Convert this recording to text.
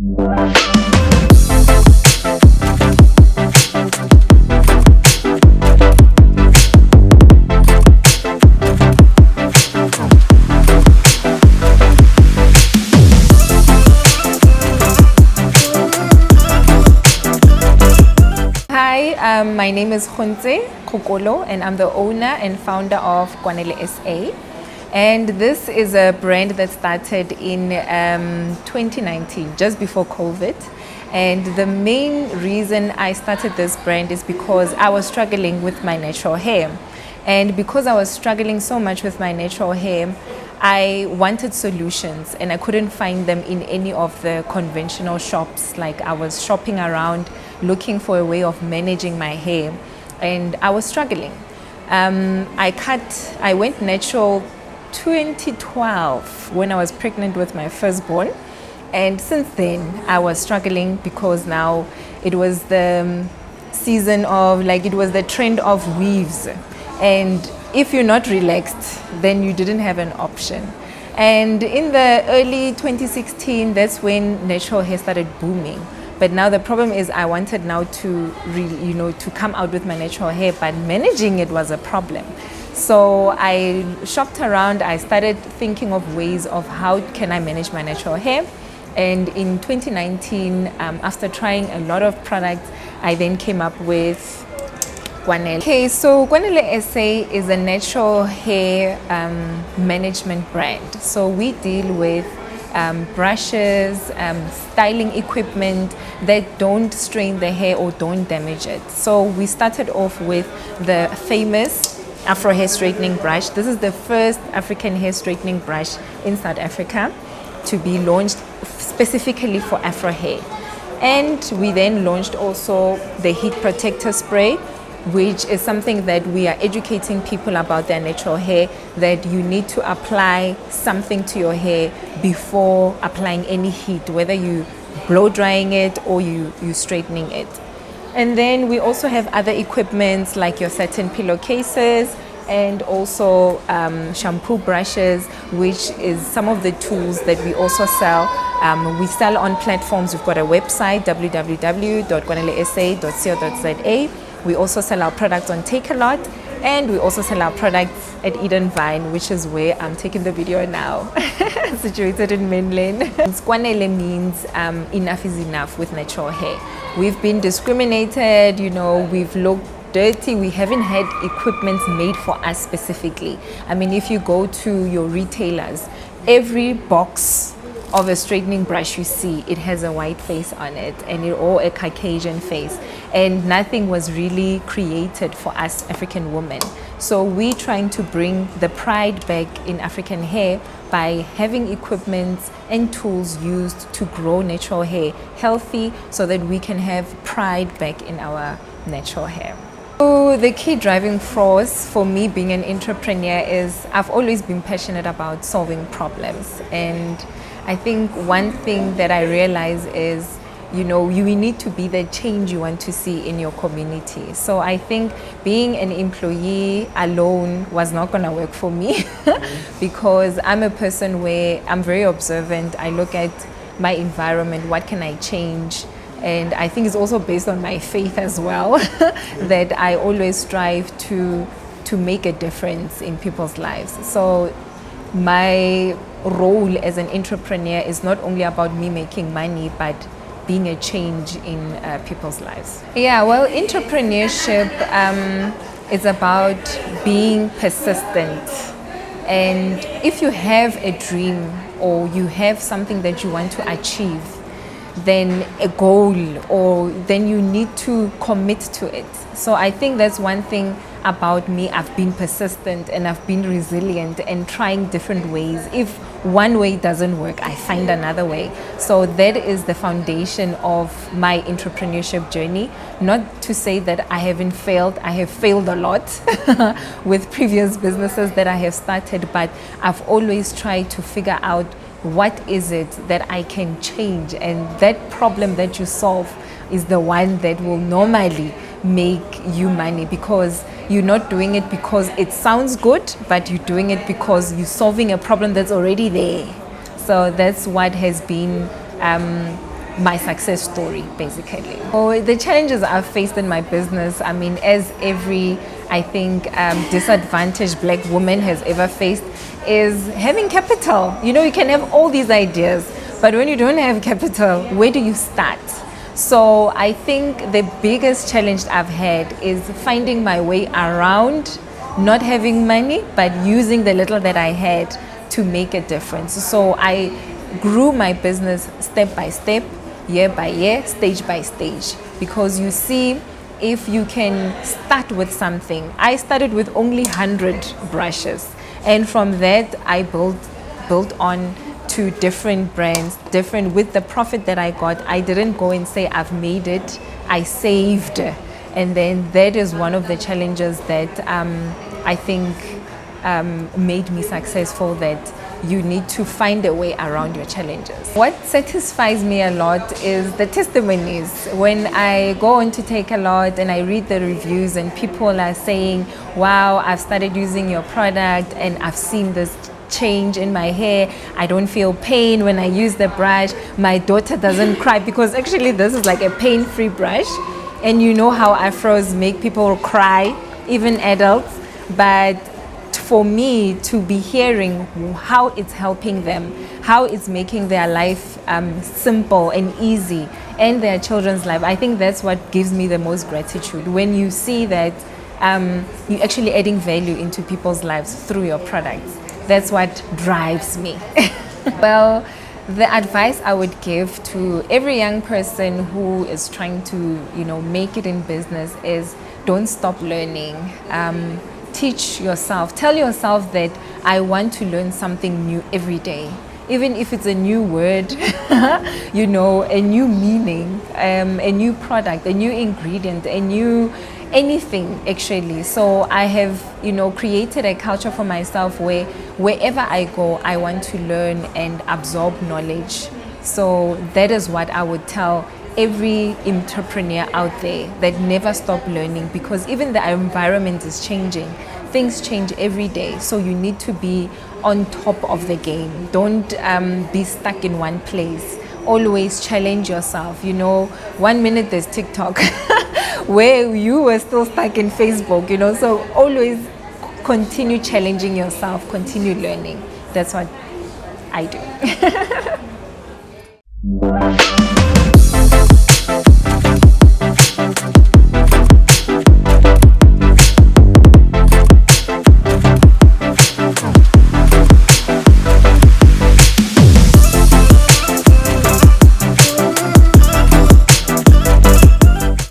My name is Gontse Kgokolo and I'm the owner and founder of Kwanele SA. And this is a brand that started in 2019, just before COVID. And the main reason I started this brand is because I was struggling with my natural hair. And because I was struggling so much with my natural hair, I wanted solutions and I couldn't find them in any of the conventional shops. Like I was shopping around looking for a way of managing my hair and I was struggling. I went natural 2012 when I was pregnant with my firstborn, and since then I was struggling because now it was the season of, like, it was the trend of weaves, and if you're not relaxed then you didn't have an option. And in the early 2016, that's when natural hair started booming. But now the problem is I wanted now to really, to come out with my natural hair, but managing it was a problem. So I shopped around, I started thinking of ways of how can I manage my natural hair. And in 2019, after trying a lot of products, I then came up with Kwanele. Okay, so Kwanele SA is a natural hair management brand. So we deal with brushes, styling equipment that don't strain the hair or don't damage it. So we started off with the famous Afro hair straightening brush. This is the first African hair straightening brush in South Africa to be launched specifically for Afro hair. And we then launched also the heat protector spray, which is something that we are educating people about their natural hair, that you need to apply something to your hair before applying any heat, whether you blow drying it or you straightening it. And then we also have other equipments like your satin pillowcases and also shampoo brushes, which is some of the tools that we also sell. We sell on platforms. We've got a website, www.kwanelesa.co.za. We also sell our products on Take A Lot, and we also sell our products at Eden Vine, which is where I'm taking the video now, situated in mainland. Kwanele means enough is enough with natural hair. We've been discriminated, we've looked dirty, we haven't had equipment made for us specifically. I mean, if you go to your retailers, every box of a straightening brush you see, it has a white face on it or a Caucasian face, and nothing was really created for us African women. So we're trying to bring the pride back in African hair by having equipment and tools used to grow natural hair healthy so that we can have pride back in our natural hair. So the key driving force for me being an entrepreneur is I've always been passionate about solving problems. And I think one thing that I realize is, you need to be the change you want to see in your community. So I think being an employee alone was not going to work for me because I'm a person where I'm very observant. I look at my environment, what can I change? And I think it's also based on my faith as well, that I always strive to make a difference in people's lives. So my role as an entrepreneur is not only about me making money, but being a change in people's lives. Yeah, well, entrepreneurship is about being persistent. And if you have a dream or you have something that you want to achieve, then a goal, or then you need to commit to it. So I think that's one thing about me. I've been persistent and I've been resilient and trying different ways. If one way doesn't work, I find another way. So that is the foundation of my entrepreneurship journey. Not to say that I haven't failed. I have failed a lot with previous businesses that I have started, but I've always tried to figure out what is it that I can change, and that problem that you solve is the one that will normally make you money, because you're not doing it because it sounds good, but you're doing it because you're solving a problem that's already there. So that's what has been my success story, basically. So the challenges I've faced in my business, I mean, as every, I think, disadvantaged black woman has ever faced, is having capital. You know, you can have all these ideas, but when you don't have capital, where do you start? So I think the biggest challenge I've had is finding my way around not having money, but using the little that I had to make a difference. So I grew my business step by step, year by year, stage by stage, because you see, if you can start with something. I started with only 100 brushes, and from that I built on to different brands, different. With the profit that I got, I didn't go and say I've made it, I saved. And then that is one of the challenges that I think made me successful, that you need to find a way around your challenges. What satisfies me a lot is the testimonies. When I go on to Takealot and I read the reviews and people are saying, wow, I've started using your product and I've seen this change in my hair, I don't feel pain when I use the brush, my daughter doesn't cry, because actually this is like a pain-free brush, and you know how afros make people cry, even adults. But for me to be hearing how it's helping them, how it's making their life simple and easy, and their children's life, I think that's what gives me the most gratitude. When you see that you're actually adding value into people's lives through your products, that's what drives me. Well, the advice I would give to every young person who is trying to, make it in business is, don't stop learning. Teach yourself, tell yourself that I want to learn something new every day, even if it's a new word, a new meaning, a new product, a new ingredient, a new anything actually. So I have, created a culture for myself where wherever I go, I want to learn and absorb knowledge. So that is what I would tell every entrepreneur out there, that never stop learning, because even the environment is changing. Things change every day, so you need to be on top of the game. Don't be stuck in one place. Always challenge yourself. 1 minute there's TikTok where you were still stuck in Facebook, so always continue challenging yourself, continue learning. That's what I do.